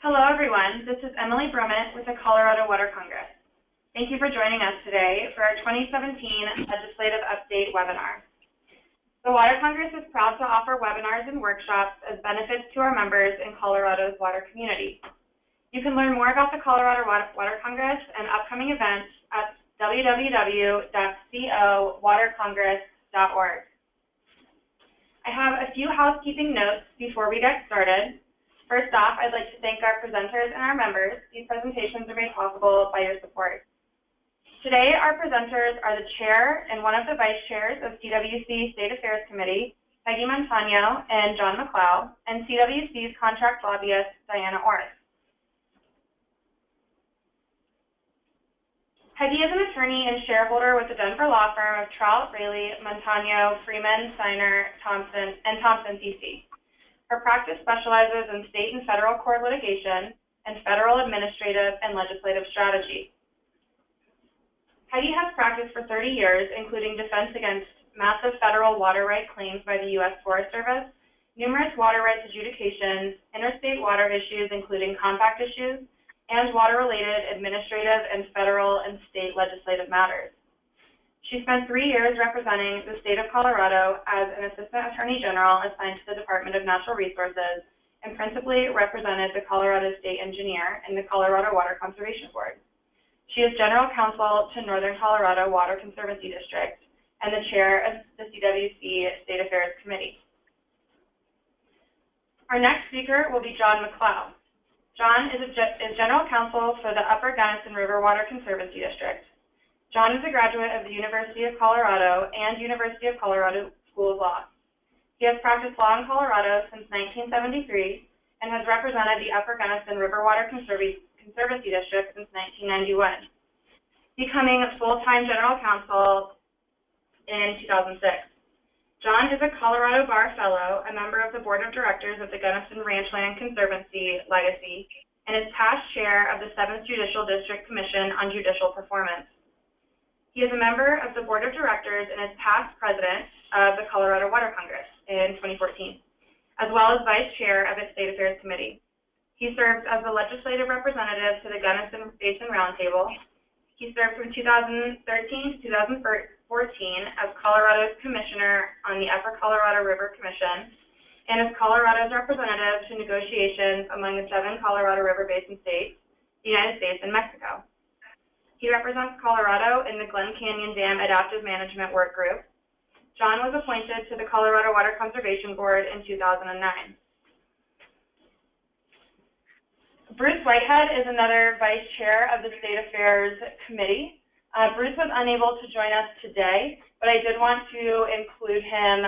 Hello, everyone. This is Emily Brumit with the Colorado Water Congress. Thank you for joining us today for our 2017 Legislative Update webinar. The Water Congress is proud to offer webinars and workshops as benefits to our members in Colorado's water community. You can learn more about the Colorado Water Congress and upcoming events at www.cowatercongress.org. I have a few housekeeping notes before we get started. First off, I'd like to thank our presenters and our members. These presentations are made possible by your support. Today, our presenters are the chair and one of the vice chairs of CWC State Affairs Committee, Peggy Montano and John McLeod, and CWC's contract lobbyist, Dianna Orf. Peggy is an attorney and shareholder with the Denver law firm of Trout, Raley, Montano, Freeman, Steiner, Thompson, and Thompson, DC. Her practice specializes in state and federal court litigation and federal administrative and legislative strategy. Peggy has practiced for 30 years, including defense against massive federal water right claims by the U.S. Forest Service, numerous water rights adjudications, interstate water issues, including compact issues, and water-related administrative and federal and state legislative matters. She spent 3 years representing the state of Colorado as an assistant attorney general assigned to the Department of Natural Resources and principally represented the Colorado State Engineer in the Colorado Water Conservation Board. She is general counsel to Northern Colorado Water Conservancy District and the chair of the CWC State Affairs Committee. Our next speaker will be John McLeod. John is general counsel for the Upper Gunnison River Water Conservancy District. John is a graduate of the University of Colorado and University of Colorado School of Law. He has practiced law in Colorado since 1973 and has represented the Upper Gunnison River Water Conservancy District since 1991, becoming a full-time general counsel in 2006. John is a Colorado Bar Fellow, a member of the Board of Directors of the Gunnison Ranchland Conservancy Legacy, and is past chair of the 7th Judicial District Commission on Judicial Performance. He is a member of the Board of Directors and is past president of the Colorado Water Congress in 2014, as well as vice chair of its State Affairs Committee. He serves as the legislative representative to the Gunnison Basin Roundtable. He served from 2013 to 2014 as Colorado's commissioner on the Upper Colorado River Commission and as Colorado's representative to negotiations among the 7 Colorado River Basin states, the United States, and Mexico. He represents Colorado in the Glen Canyon Dam Adaptive Management Work Group. John was appointed to the Colorado Water Conservation Board in 2009. Bruce Whitehead is another vice chair of the State Affairs Committee. Bruce was unable to join us today, but I did want to include him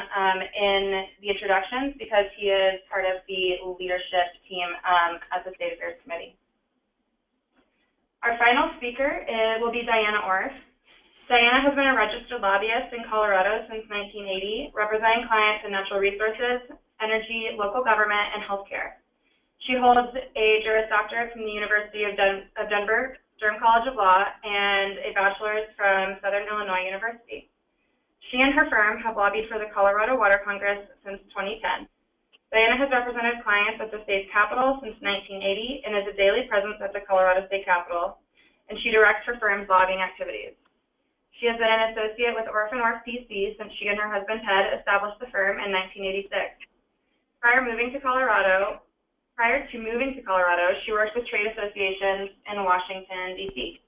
in the introductions because he is part of the leadership team at the State Affairs Committee. Our final speaker will be Dianna Orf. Dianna has been a registered lobbyist in Colorado since 1980, representing clients in natural resources, energy, local government, and healthcare. She holds a Juris Doctorate from the University of Denver, Durham College of Law, and a bachelor's from Southern Illinois University. She and her firm have lobbied for the Colorado Water Congress since 2010. Dianna has represented clients at the state's capital since 1980 and is a daily presence at the Colorado State Capitol, and she directs her firm's lobbying activities. She has been an associate with Orf & Orf PC since she and her husband Ted established the firm in 1986. Prior to moving to Colorado, she worked with trade associations in Washington, D.C.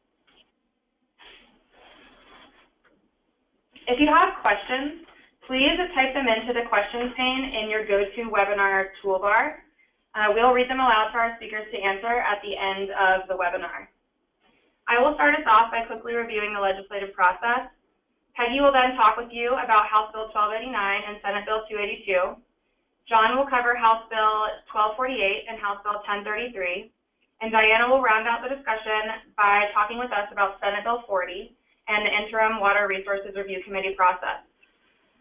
If you have questions, please type them into the questions pane in your GoToWebinar toolbar. We'll read them aloud for our speakers to answer at the end of the webinar. I will start us off by quickly reviewing the legislative process. Peggy will then talk with you about House Bill 1289 and Senate Bill 282. John will cover House Bill 1248 and House Bill 1033. And Dianna will round out the discussion by talking with us about Senate Bill 40 and the Interim Water Resources Review Committee process.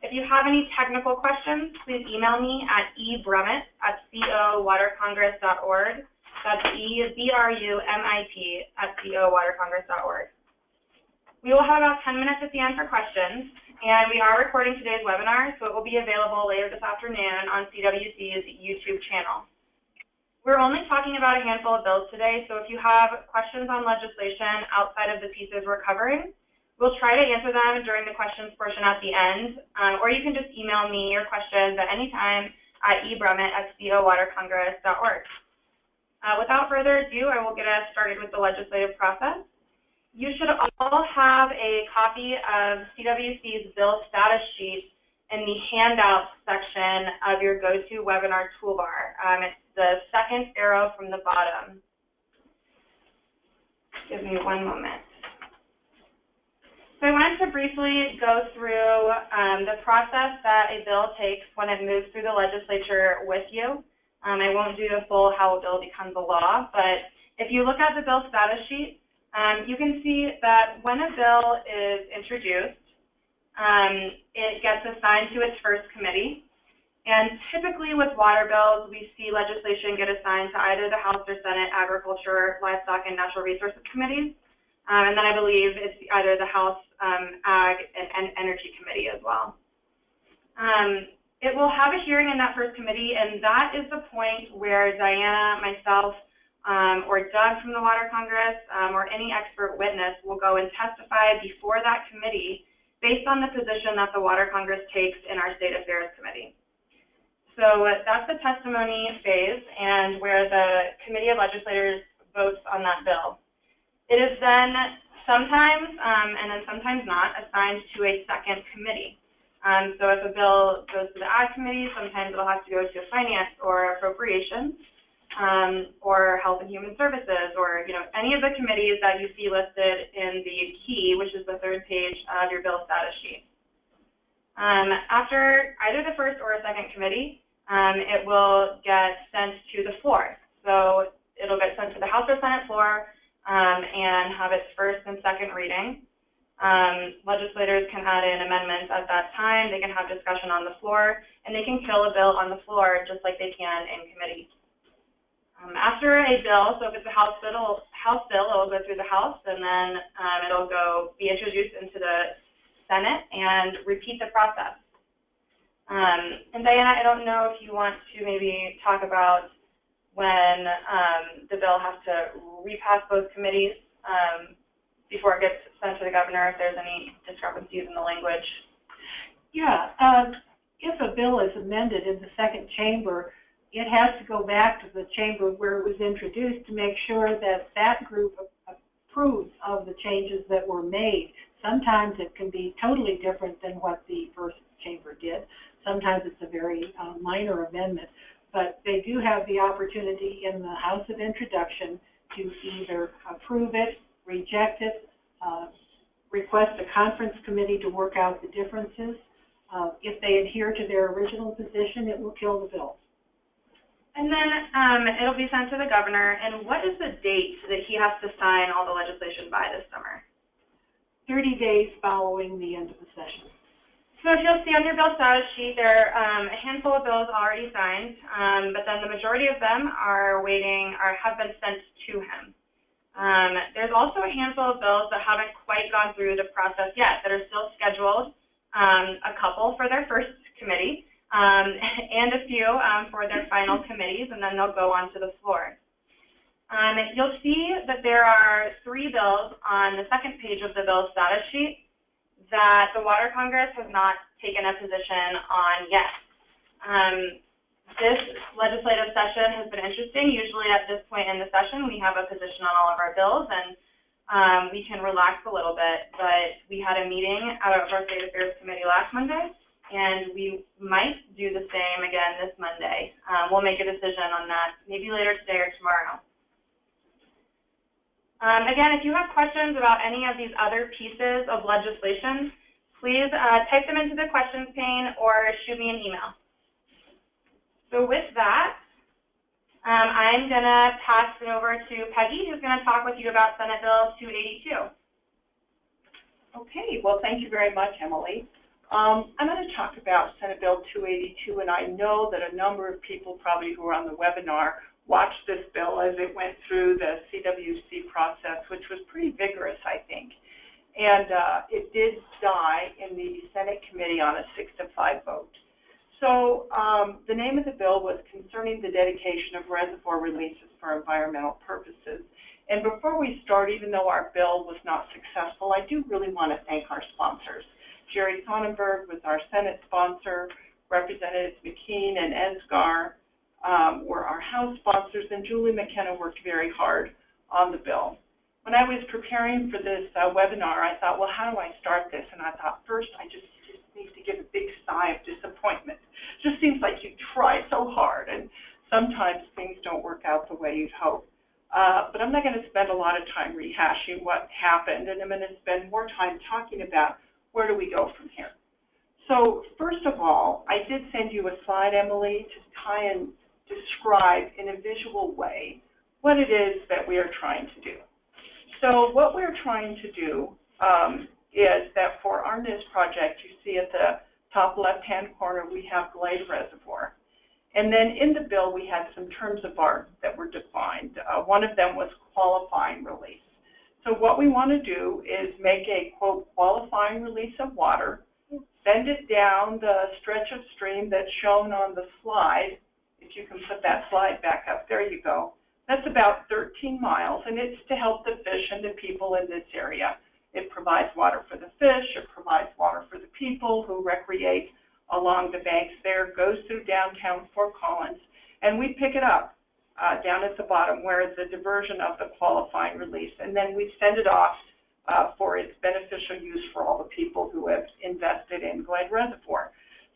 If you have any technical questions, please email me at ebrumit@cowatercongress.org. That's ebrumit@cowatercongress.org. We will have about 10 minutes at the end for questions, and we are recording today's webinar, so it will be available later this afternoon on CWC's YouTube channel. We're only talking about a handful of bills today, so if you have questions on legislation outside of the pieces we're covering, we'll try to answer them during the questions portion at the end, or you can just email me your questions at any time at ebrumit@cowatercongress.org. Without further ado, I will get us started with the legislative process. You should all have a copy of CWC's bill status sheet in the handouts section of your GoToWebinar toolbar. It's the second arrow from the bottom. Give me one moment. So I wanted to briefly go through the process that a bill takes when it moves through the legislature with you. I won't do the full how a bill becomes a law, but if you look at the bill status sheet, you can see that when a bill is introduced, it gets assigned to its first committee. And typically with water bills, we see legislation get assigned to either the House or Senate Agriculture, Livestock, and Natural Resources Committees. And then I believe it's either the House Ag and Energy Committee as well. It will have a hearing in that first committee, and that is the point where Dianna, myself, or Doug from the Water Congress, or any expert witness will go and testify before that committee based on the position that the Water Congress takes in our State Affairs Committee. So that's the testimony phase and where the Committee of Legislators votes on that bill. It is then sometimes, and then sometimes not, assigned to a second committee. So if a bill goes to the Ag Committee, sometimes it'll have to go to Finance or Appropriations, or Health and Human Services, or any of the committees that you see listed in the key, which is the third page of your bill status sheet. After either the first or a second committee, it will get sent to the floor. So it'll get sent to the House or Senate floor and have its first and second reading. Legislators can add in amendments at that time. They can have discussion on the floor, and they can kill a bill on the floor just like they can in committee. After a bill, so if it's a House bill, it'll go through the House, and then it'll be introduced into the Senate and repeat the process. And Dianna, I don't know if you want to maybe talk about when the bill has to repass both committees before it gets sent to the governor, if there's any discrepancies in the language. Yeah, if a bill is amended in the second chamber, it has to go back to the chamber where it was introduced to make sure that that group approves of the changes that were made. Sometimes it can be totally different than what the first chamber did. Sometimes it's a very minor amendment, but they do have the opportunity in the House of Introduction to either approve it, reject it, request a conference committee to work out the differences. If they adhere to their original position, it will kill the bill. And then it'll be sent to the governor. And what is the date that he has to sign all the legislation by this summer? 30 days following the end of the session. So if you'll see on your bill status sheet, there are a handful of bills already signed, but then the majority of them are waiting or have been sent to him. There's also a handful of bills that haven't quite gone through the process yet that are still scheduled, a couple for their first committee, and a few for their final committees, and then they'll go on to the floor. You'll see that there are 3 bills on the second page of the bill status sheet that the Water Congress has not taken a position on yet. This legislative session has been interesting. Usually at this point in the session, we have a position on all of our bills, and we can relax a little bit. But we had a meeting out of our State Affairs Committee last Monday, and we might do the same again this Monday. We'll make a decision on that maybe later today or tomorrow. Again, if you have questions about any of these other pieces of legislation, please type them into the questions pane or shoot me an email. So with that, I'm going to pass it over to Peggy, who's going to talk with you about Senate Bill 282. Okay, well, thank you very much, Emily. I'm going to talk about Senate Bill 282, and I know that a number of people probably who are on the webinar watched this bill as it went through the CWC process, which was pretty vigorous, I think. And it did die in the Senate committee on a 6-to-5 vote. So the name of the bill was concerning the dedication of reservoir releases for environmental purposes. And before we start, even though our bill was not successful, I do really want to thank our sponsors. Jerry Sonnenberg was our Senate sponsor, Representatives McKean and Esgar were our House sponsors, and Julie McKenna worked very hard on the bill. When I was preparing for this webinar, I thought, well, how do I start this? And I thought, first, I just need to give a big sigh of disappointment. It just seems like you try so hard, and sometimes things don't work out the way you'd hope. But I'm not going to spend a lot of time rehashing what happened, and I'm going to spend more time talking about where do we go from here. So first of all, I did send you a slide, Emily, to try and describe in a visual way what it is that we are trying to do. So what we're trying to do is that for our NIST project, you see at the top left-hand corner, we have Glade Reservoir. And then in the bill, we had some terms of art that were defined. One of them was qualifying release. So what we want to do is make a, quote, qualifying release of water, send it down the stretch of stream that's shown on the slide. If you can put that slide back up, there you go. That's about 13 miles, and it's to help the fish and the people in this area. It provides water for the fish, it provides water for the people who recreate along the banks there, goes through downtown Fort Collins, and we pick it up down at the bottom where the diversion of the qualifying release, and then we send it off for its beneficial use for all the people who have invested in Glade Reservoir.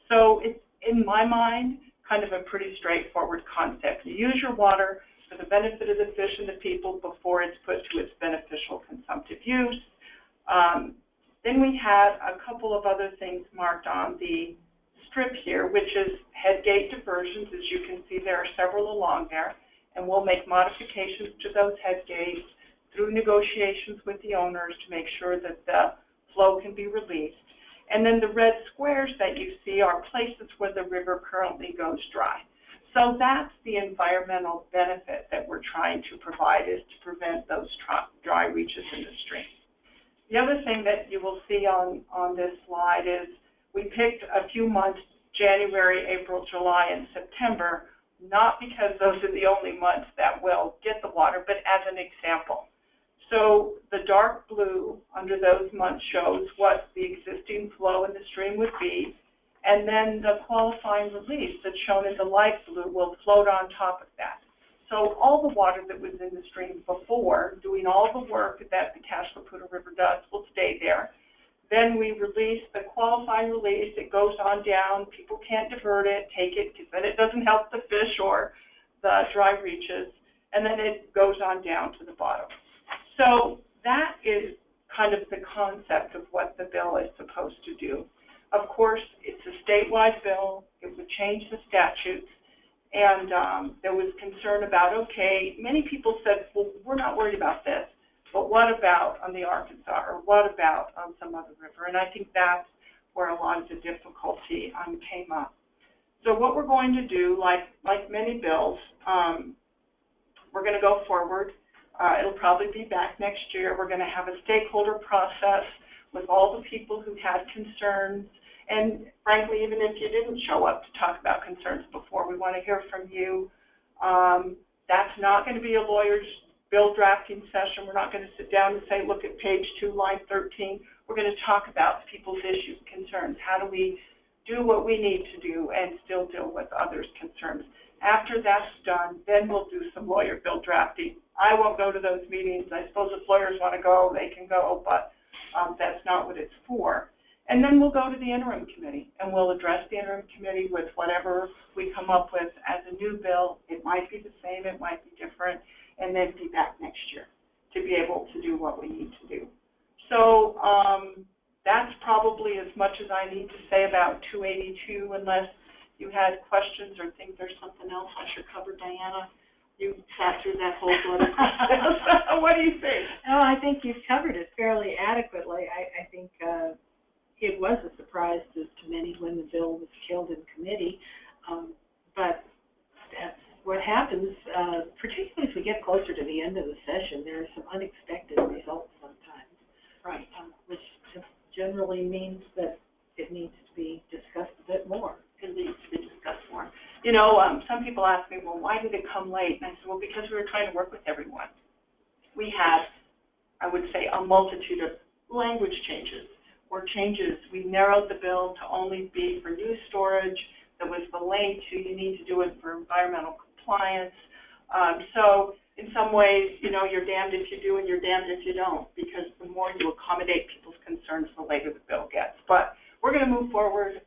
So it's, in my mind, kind of a pretty straightforward concept. You use your water for the benefit of the fish and the people before it's put to its beneficial consumptive use. Then we had a couple of other things marked on the strip here, which is headgate diversions. As you can see, there are several along there, and we'll make modifications to those headgates through negotiations with the owners to make sure that the flow can be released. And then the red squares that you see are places where the river currently goes dry. So that's the environmental benefit that we're trying to provide, is to prevent those dry reaches in the stream. The other thing that you will see on this slide is we picked a few months, January, April, July, and September, not because those are the only months that will get the water, but as an example. So the dark blue under those months shows what the existing flow in the stream would be, and then the qualifying release that's shown in the light blue will float on top of that. So all the water that was in the stream before, doing all the work that the Cashcoputa River does, will stay there. Then we release the qualifying release. It goes on down. People can't divert it, take it, because then it doesn't help the fish or the dry reaches. And then it goes on down to the bottom. So that is kind of the concept of what the bill is supposed to do. Of course, it's a statewide bill. It would change the statutes. And there was concern about, okay, many people said, well, we're not worried about this, but what about on the Arkansas, or what about on some other river? And I think that's where a lot of the difficulty came up. So what we're going to do, like many bills, we're going to go forward. It'll probably be back next year. We're going to have a stakeholder process with all the people who had concerns. And frankly, even if you didn't show up to talk about concerns before, we want to hear from you. That's not going to be a lawyer's bill drafting session. We're not going to sit down and say, look at page 2, line 13. We're going to talk about people's issues, concerns. How do we do what we need to do and still deal with others' concerns? After that's done, then we'll do some lawyer bill drafting. I won't go to those meetings. I suppose if lawyers want to go, they can go, but that's not what it's for. And then we'll go to the interim committee, and we'll address the interim committee with whatever we come up with as a new bill. It might be the same, it might be different, and then be back next year to be able to do what we need to do. So that's probably as much as I need to say about 282, unless you had questions or think there's something else I should cover, Diana. You sat through that whole bloody process. What do you think? No, I think you've covered it fairly adequately. I think it was a surprise to many when the bill was killed in committee, but that's what happens, particularly as we get closer to the end of the session. There are some unexpected results sometimes, right? Which generally means that it needs to be discussed a bit more. It needs to be You know, some people ask me, well, why did it come late? And I said, well, because we were trying to work with everyone. We had, I would say, a multitude of language changes or changes. We narrowed the bill to only be for news storage. There was the link to you need to do it for environmental compliance. So in some ways, you know, you're damned if you do and you're damned if you don't, because the more you accommodate people's concerns, the later the bill gets. But we're going to move forward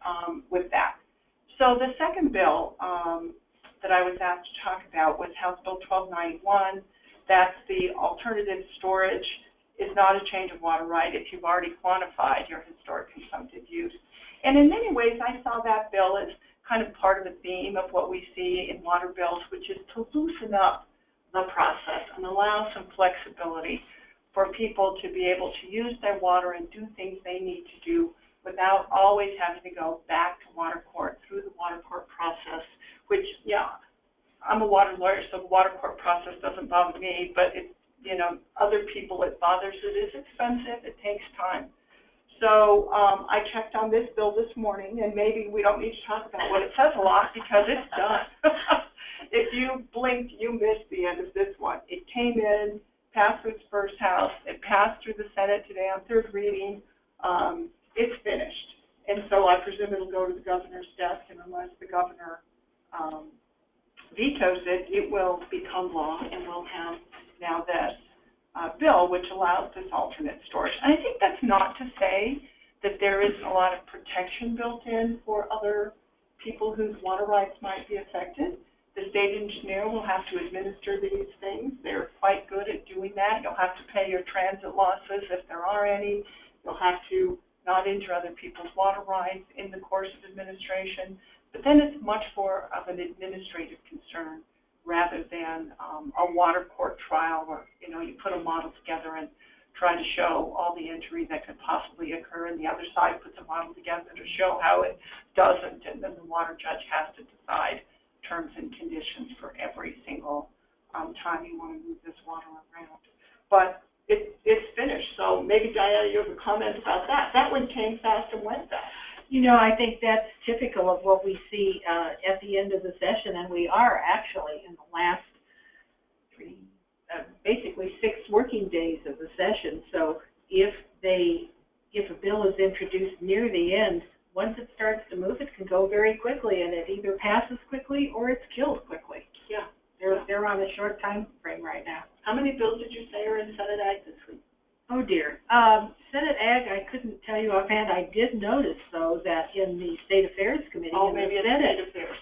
with that. So the second bill that I was asked to talk about was House Bill 1291. That's the alternative storage is not a change of water right if you've already quantified your historic consumptive use. And in many ways, I saw that bill as kind of part of the theme of what we see in water bills, which is to loosen up the process and allow some flexibility for people to be able to use their water and do things they need to do without always having to go back to water court through the water court process, which, yeah, I'm a water lawyer, so the water court process doesn't bother me, but it, you know, other people it bothers. It is expensive. It takes time. So I checked on this bill this morning, and maybe we don't need to talk about what it says a lot because it's done. If you blinked, you missed the end of this one. It came in, passed through its first house. It passed through the Senate today on third reading. It's finished. And so I presume it'll go to the governor's desk, and unless the governor vetoes it, it will become law, and we'll have now that bill which allows this alternate storage. And I think that's not to say that there isn't a lot of protection built in for other people whose water rights might be affected. The state engineer will have to administer these things. They're quite good at doing that. You'll have to pay your transit losses if there are any. You'll have to not injure other people's water rights in the course of administration. But then it's much more of an administrative concern rather than a water court trial where, you know, you put a model together and try to show all the injury that could possibly occur, and the other side puts a model together to show how it doesn't, and then the water judge has to decide terms and conditions for every single time you want to move this water around. But it's finished, so maybe, Diana, you have a comment about that. That one came fast and went fast. You know, I think that's typical of what we see at the end of the session, and we are actually in the last basically 6 working days of the session. So if a bill is introduced near the end, once it starts to move, it can go very quickly, and it either passes quickly or it's killed quickly. Yeah. They're on a short time frame right now. How many bills did you say are in Senate Ag this week? Oh dear. Senate Ag, I couldn't tell you offhand. I did notice, though, that in the State Affairs Committee, maybe it's State Affairs.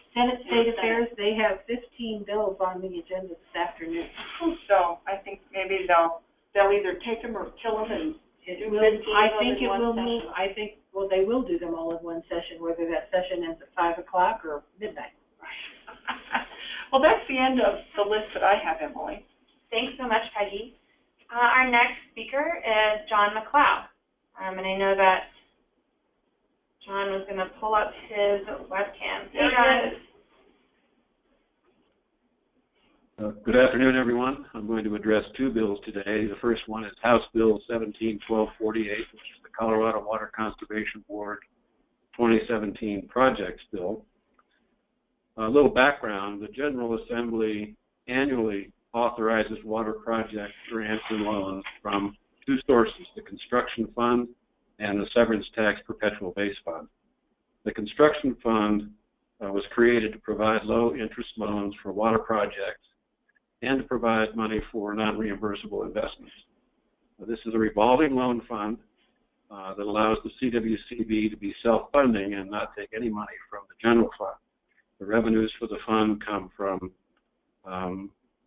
State Affairs, they have 15 bills on the agenda this afternoon. So I think maybe they'll either take them or kill them and do 15 I think it will session. move. I think, well, they will do them all in one session, whether that session ends at 5 o'clock or midnight. Well, that's the end of the list that I have, Emily. Thanks so much, Peggy. Our next speaker is John McLeod. And I know that John was going to pull up his webcam. There it is. Good afternoon, everyone. I'm going to address 2 bills today. The first one is House Bill 17-1248, which is the Colorado Water Conservation Board 2017 Projects Bill. A little background, the General Assembly annually authorizes water project grants and loans from 2 sources, the Construction Fund and the Severance Tax Perpetual Base Fund. The Construction Fund was created to provide low-interest loans for water projects and to provide money for non-reimbursable investments. This is a revolving loan fund that allows the CWCB to be self-funding and not take any money from the general fund. The revenues for the fund come from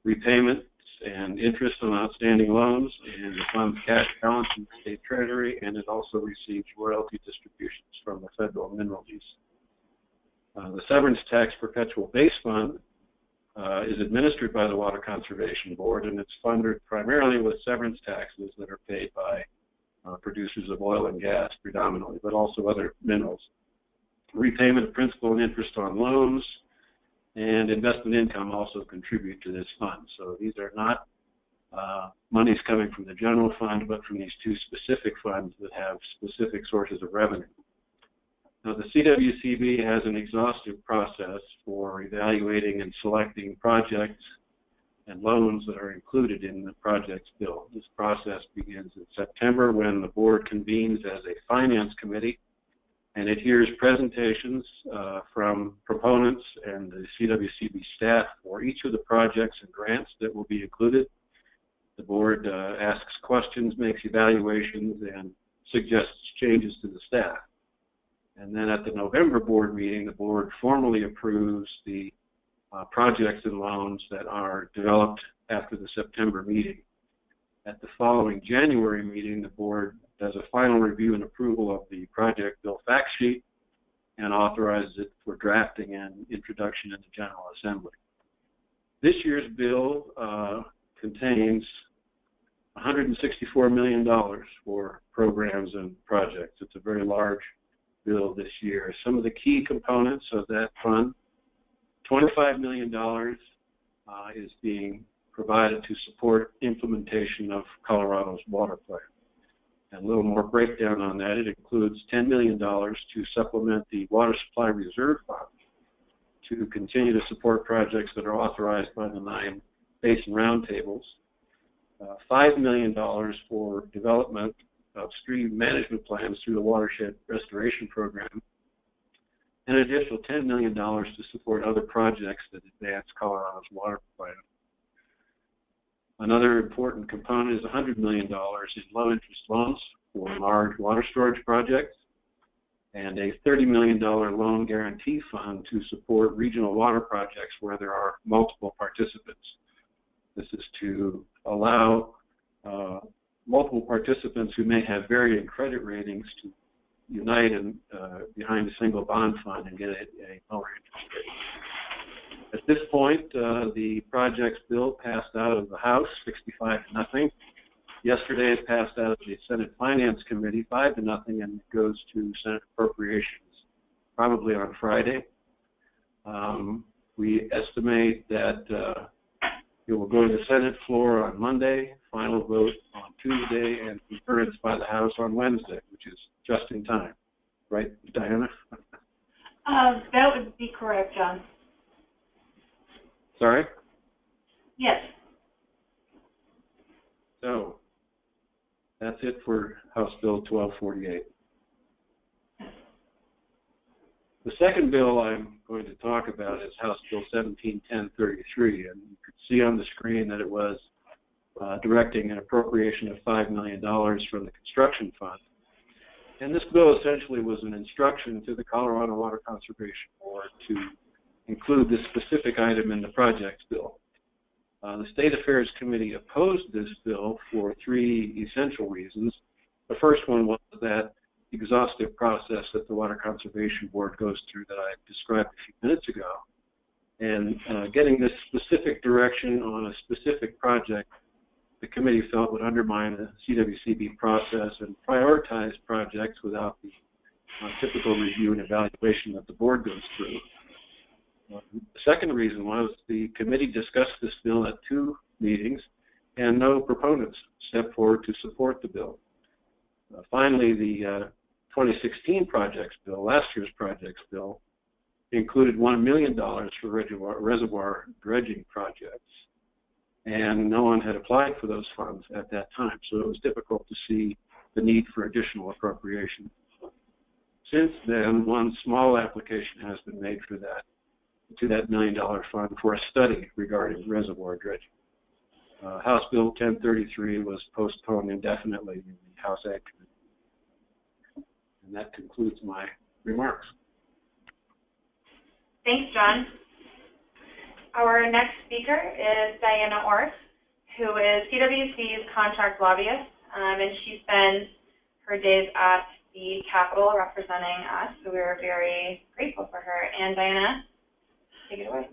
repayments and interest on outstanding loans, and the fund's cash balance in the state treasury, and it also receives royalty distributions from the federal mineral lease. The Severance Tax Perpetual Base Fund is administered by the Water Conservation Board, and it's funded primarily with severance taxes that are paid by producers of oil and gas predominantly, but also other minerals. Repayment of principal and interest on loans and investment income also contribute to this fund. So these are not monies coming from the general fund, but from these 2 specific funds that have specific sources of revenue. Now, the CWCB has an exhaustive process for evaluating and selecting projects and loans that are included in the projects bill. This process begins in September when the board convenes as a finance committee, and it hears presentations from proponents and the CWCB staff for each of the projects and grants that will be included. The board asks questions, makes evaluations, and suggests changes to the staff. And then at the November board meeting, the board formally approves the projects and loans that are developed after the September meeting. At the following January meeting, the board does a final review and approval of the project bill fact sheet and authorizes it for drafting and introduction in the General Assembly. This year's bill contains $164 million for programs and projects. It's a very large bill this year. Some of the key components of that fund, $25 million is being provided to support implementation of Colorado's water plan. And a little more breakdown on that, it includes $10 million to supplement the Water Supply Reserve Fund to continue to support projects that are authorized by the 9 basin roundtables, $5 million for development of stream management plans through the Watershed Restoration Program, and an additional $10 million to support other projects that advance Colorado's water plan. Another important component is $100 million in low-interest loans for large water storage projects, and a $30 million loan guarantee fund to support regional water projects where there are multiple participants. This is to allow multiple participants who may have varying credit ratings to unite and behind a single bond fund and get a lower interest rate. At this point, the projects bill passed out of the House 65-0. Yesterday it passed out of the Senate Finance Committee 5-0, and it goes to Senate Appropriations probably on Friday. We estimate that it will go to the Senate floor on Monday, final vote on Tuesday, and concurrence by the House on Wednesday, which is just in time. Right, Diana? That would be correct, John. Sorry? Yes. So, that's it for House Bill 1248. The second bill I'm going to talk about is House Bill 171033, and you could see on the screen that it was directing an appropriation of $5 million from the construction fund. And this bill essentially was an instruction to the Colorado Water Conservation Board to include this specific item in the projects bill. The State Affairs Committee opposed this bill for 3 essential reasons. The first one was that exhaustive process that the Water Conservation Board goes through that I described a few minutes ago. And getting this specific direction on a specific project, the committee felt would undermine the CWCB process and prioritize projects without the typical review and evaluation that the board goes through. The second reason was the committee discussed this bill at 2 meetings and no proponents stepped forward to support the bill. Finally, the 2016 projects bill, last year's projects bill, included $1 million for reservoir dredging projects, and no one had applied for those funds at that time, so it was difficult to see the need for additional appropriation. Since then, one small application has been made for that, to that $1 million fund for a study regarding reservoir dredging. House Bill 1033 was postponed indefinitely in the House Ag Committee. And that concludes my remarks. Thanks, John. Our next speaker is Dianna Orf, who is CWC's contract lobbyist, and she spends her days at the Capitol representing us, so we're very grateful for her. And Dianna, take it away.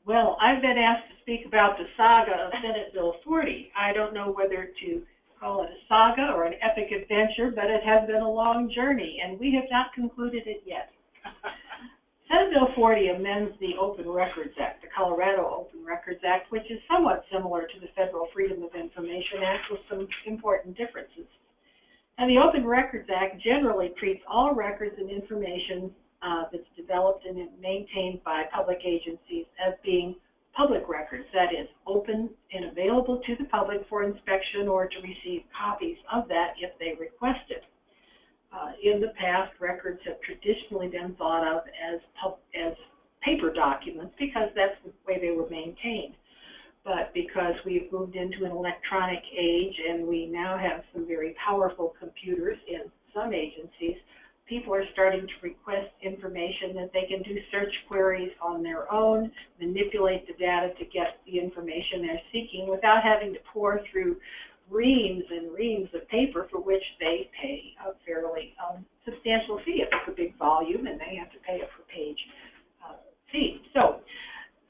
Well, I've been asked to speak about the saga of Senate Bill 40. I don't know whether to call it a saga or an epic adventure, but it has been a long journey, and we have not concluded it yet. Senate Bill 40 amends the Open Records Act, the Colorado Open Records Act, which is somewhat similar to the Federal Freedom of Information Act with some important differences. And the Open Records Act generally treats all records and information that's developed and maintained by public agencies as being public records, that is, open and available to the public for inspection or to receive copies of that if they request it. In the past, records have traditionally been thought of as paper documents because that's the way they were maintained. But because we've moved into an electronic age and we now have some very powerful computers in some agencies, people are starting to request information that they can do search queries on their own, manipulate the data to get the information they're seeking without having to pour through reams and reams of paper for which they pay a fairly substantial fee if it's a big volume and they have to pay a per page fee. So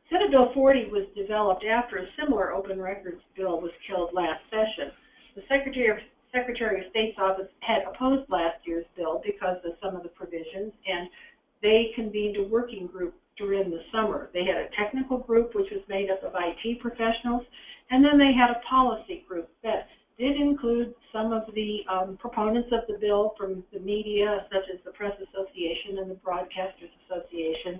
Senate Bill 40 was developed after a similar open records bill was killed last session. The Secretary of State's office had opposed last year's bill because of some of the provisions, and they convened a working group during the summer. They had a technical group which was made up of IT professionals, and then they had a policy group that did include some of the proponents of the bill from the media, such as the Press Association and the Broadcasters Association,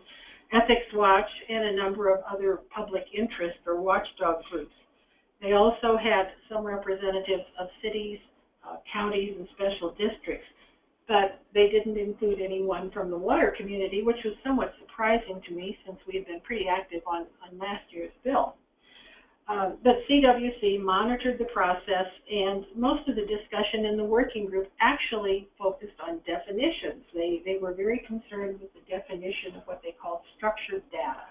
Ethics Watch, and a number of other public interest or watchdog groups. They also had some representatives of cities, counties, and special districts, but they didn't include anyone from the water community, which was somewhat surprising to me since we had been pretty active on last year's bill. But CWC monitored the process, and most of the discussion in the working group actually focused on definitions. They were very concerned with the definition of what they called structured data.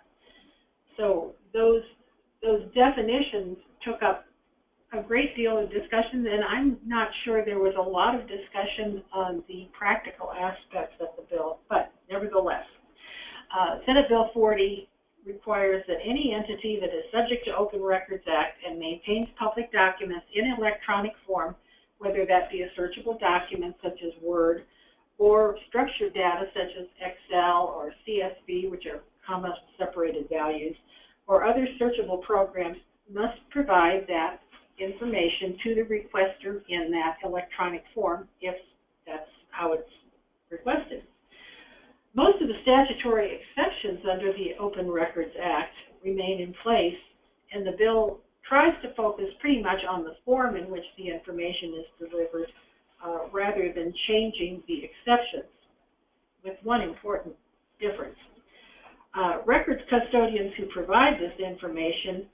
So those definitions took up a great deal of discussion, and I'm not sure there was a lot of discussion on the practical aspects of the bill, but nevertheless, Senate Bill 40 requires that any entity that is subject to Open Records Act and maintains public documents in electronic form, whether that be a searchable document such as Word, or structured data such as Excel or CSV, which are comma-separated values, or other searchable programs, must provide that information to the requester in that electronic form if that's how it's requested. Most of the statutory exceptions under the Open Records Act remain in place, and the bill tries to focus pretty much on the form in which the information is delivered rather than changing the exceptions, with one important difference. Records custodians who provide this information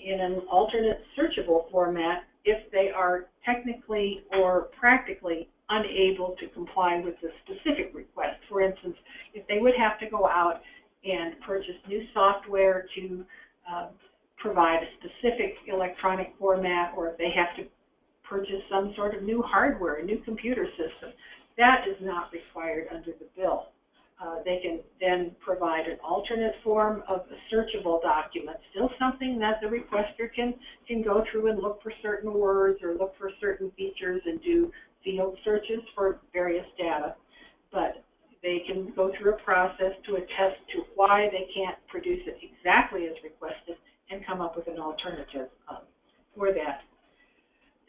in an alternate searchable format, if they are technically or practically unable to comply with the specific request. For instance, if they would have to go out and purchase new software to provide a specific electronic format, or if they have to purchase some sort of new hardware, a new computer system, that is not required under the bill. They can then provide an alternate form of a searchable document, still something that the requester can go through and look for certain words or look for certain features and do field searches for various data. But they can go through a process to attest to why they can't produce it exactly as requested and come up with an alternative for that.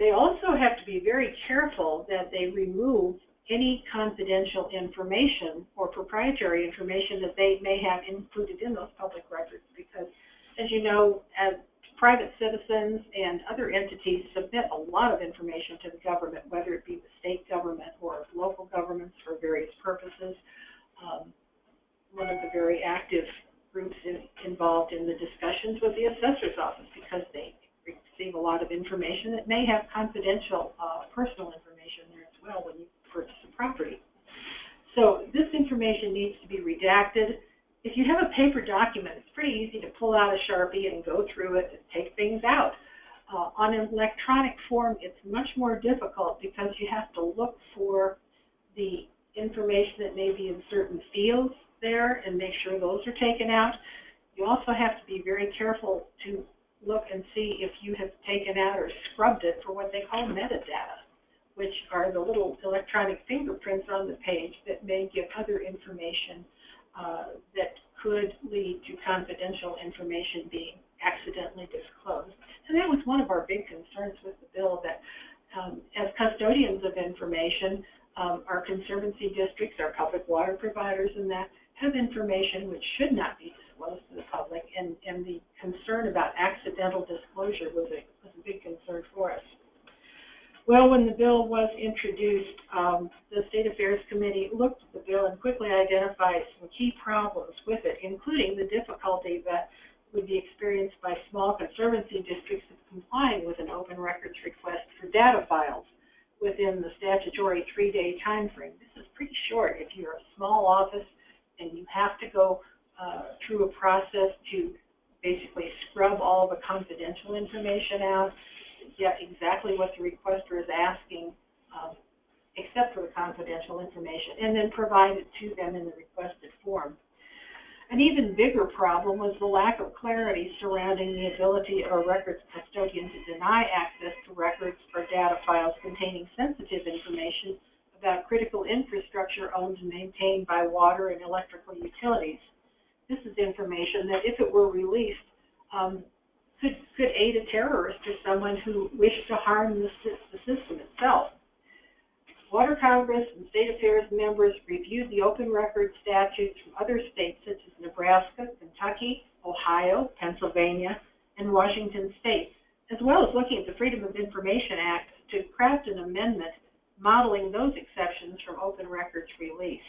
They also have to be very careful that they remove any confidential information or proprietary information that they may have included in those public records, because, as you know, as private citizens and other entities submit a lot of information to the government, whether it be the state government or local governments for various purposes. One of the very active groups involved in the discussions was the assessor's office, because they receive a lot of information that may have confidential personal information there as well when you purchase a property. So this information needs to be redacted. If you have a paper document, it's pretty easy to pull out a Sharpie and go through it and take things out. On an electronic form, it's much more difficult because you have to look for the information that may be in certain fields there and make sure those are taken out. You also have to be very careful to look and see if you have taken out or scrubbed it for what they call metadata, which are the little electronic fingerprints on the page that may give other information that could lead to confidential information being accidentally disclosed. And that was one of our big concerns with the bill, that As custodians of information, our conservancy districts, our public water providers, and that have information which should not be disclosed to the public, and the concern about accidental disclosure was a big concern for us. Well, when the bill was introduced, the State Affairs Committee looked at the bill and quickly identified some key problems with it, including the difficulty that would be experienced by small conservancy districts in complying with an open records request for data files within the statutory 3-day time frame. This is pretty short if you're a small office and you have to go through a process to basically scrub all the confidential information out, get exactly what the requester is asking, except for the confidential information, and then provide it to them in the requested form. An even bigger problem was the lack of clarity surrounding the ability of a records custodian to deny access to records or data files containing sensitive information about critical infrastructure owned and maintained by water and electrical utilities. This is information that, if it were released, could aid a terrorist or someone who wished to harm the system itself. Water Congress and State Affairs members reviewed the open records statutes from other states such as Nebraska, Kentucky, Ohio, Pennsylvania, and Washington State, as well as looking at the Freedom of Information Act to craft an amendment modeling those exceptions from open records release.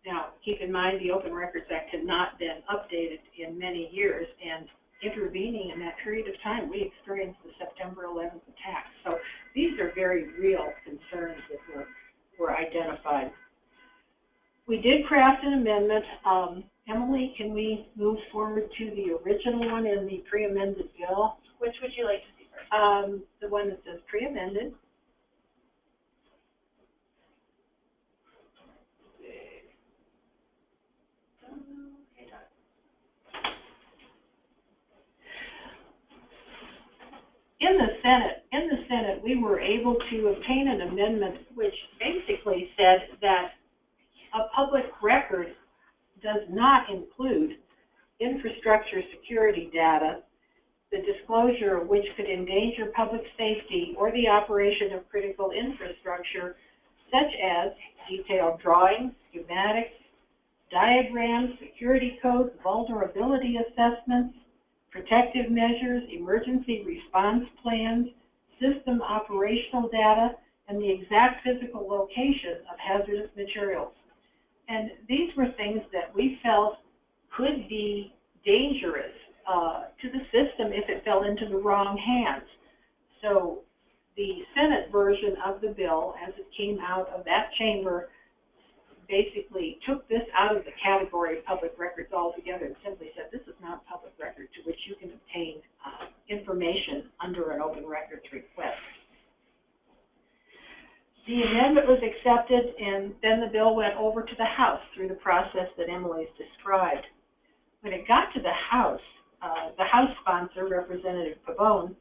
Now, keep in mind the Open Records Act had not been updated in many years, and intervening in that period of time, we experienced the September 11th attacks. So these are very real concerns that were identified. We did craft an amendment. Emily, can we move forward to the original one in the pre-amended bill? Which would you like to see first? The one that says pre-amended. In the Senate, we were able to obtain an amendment which basically said that a public record does not include infrastructure security data, the disclosure of which could endanger public safety or the operation of critical infrastructure, such as detailed drawings, schematics, diagrams, security codes, vulnerability assessments, protective measures, emergency response plans, system operational data, and the exact physical location of hazardous materials. And these were things that we felt could be dangerous to the system if it fell into the wrong hands. So the Senate version of the bill, as it came out of that chamber, basically took this out of the category of public records altogether and simply said this is not a public record to which you can obtain information under an open records request. The amendment was accepted, and then the bill went over to the House through the process that Emily's described. When it got to the House sponsor, Representative Pavone,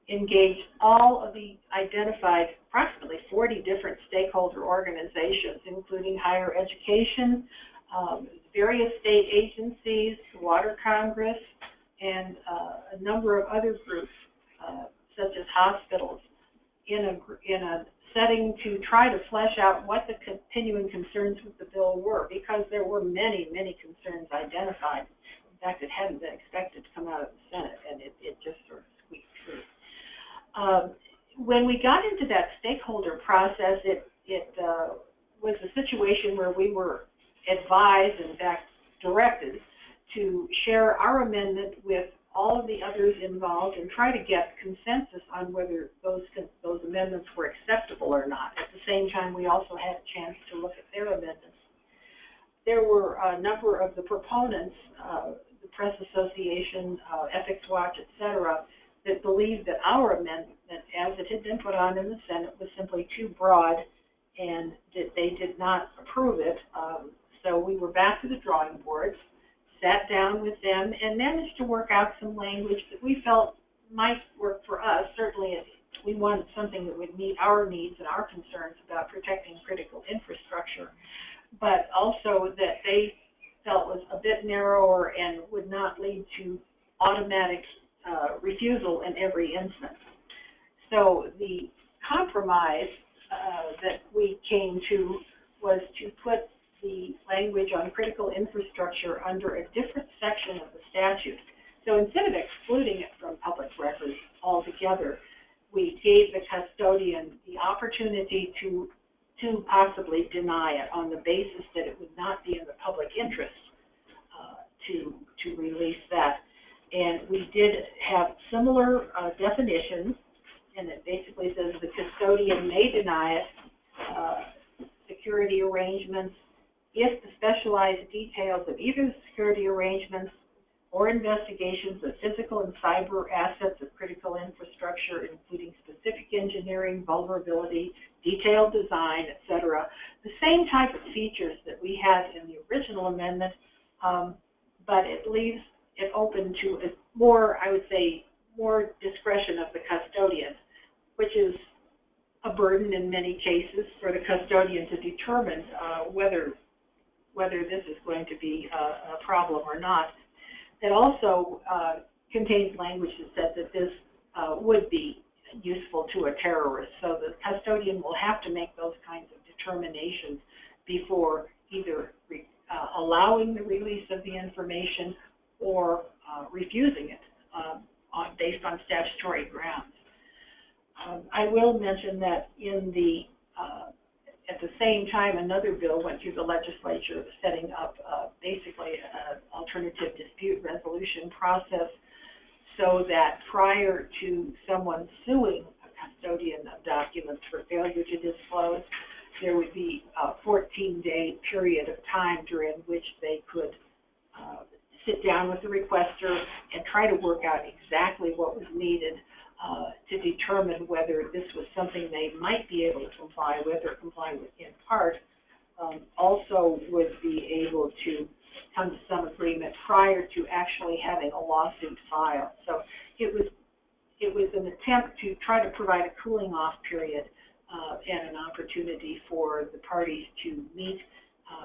engaged all of the identified approximately 40 different stakeholder organizations, including higher education, various state agencies, Water Congress, and a number of other groups, such as hospitals, in a setting to try to flesh out what the continuing concerns with the bill were, because there were many, many concerns identified. In fact, it hadn't been expected to come out of the Senate, and it just sort of squeaked through. When we got into that stakeholder process, it was a situation where we were advised, in fact directed, to share our amendment with all of the others involved and try to get consensus on whether those amendments were acceptable or not. At the same time, we also had a chance to look at their amendments. There were a number of the proponents, the Press Association, Ethics Watch, etc., that believed that our amendment, as it had been put on in the Senate, was simply too broad and that they did not approve it. So we were back to the drawing boards, sat down with them, and managed to work out some language that we felt might work for us. Certainly we wanted something that would meet our needs and our concerns about protecting critical infrastructure, but also that they felt was a bit narrower and would not lead to automatic refusal in every instance. So the compromise that we came to was to put the language on critical infrastructure under a different section of the statute. So instead of excluding it from public records altogether, we gave the custodian the opportunity to possibly deny it on the basis that it would not be in the public interest to release that. And we did have similar definitions, and it basically says the custodian may deny it, security arrangements, if the specialized details of either the security arrangements or investigations of physical and cyber assets of critical infrastructure, including specific engineering, vulnerability, detailed design, etc. The same type of features that we had in the original amendment, but it leaves it open to a more, I would say, more discretion of the custodian, which is a burden in many cases for the custodian to determine whether this is going to be a problem or not. It also contains language that says that this would be useful to a terrorist. So the custodian will have to make those kinds of determinations before either allowing the release of the information or refusing it based on statutory grounds. I will mention that in the at the same time, another bill went through the legislature setting up basically an alternative dispute resolution process so that prior to someone suing a custodian of documents for failure to disclose, there would be a 14-day period of time during which they could sit down with the requester and try to work out exactly what was needed to determine whether this was something they might be able to comply with or comply with in part. Also would be able to come to some agreement prior to actually having a lawsuit filed. So it was an attempt to try to provide a cooling off period and an opportunity for the parties to meet,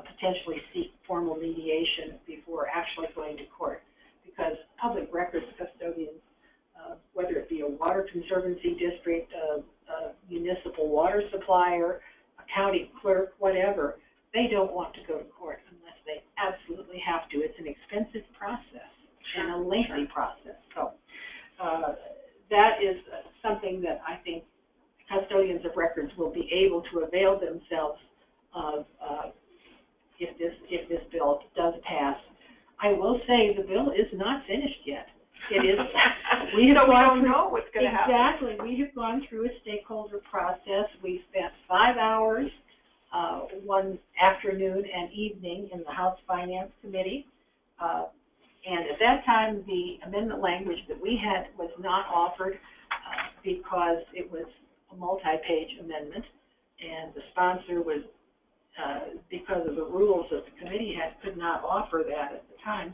potentially seek formal mediation before actually going to court, because public records custodians, whether it be a water conservancy district, a municipal water supplier, a county clerk, whatever, they don't want to go to court unless they absolutely have to. It's an expensive process and a lengthy process. So that is something that I think custodians of records will be able to avail themselves of if this bill does pass. I will say the bill is not finished yet. It is. We don't know what's going to happen. Exactly. We have gone through a stakeholder process. We spent 5 hours, one afternoon and evening, in the House Finance Committee. And at that time, the amendment language that we had was not offered because it was a multi-page amendment, and the sponsor was, because of the rules that the committee had, could not offer that at the time.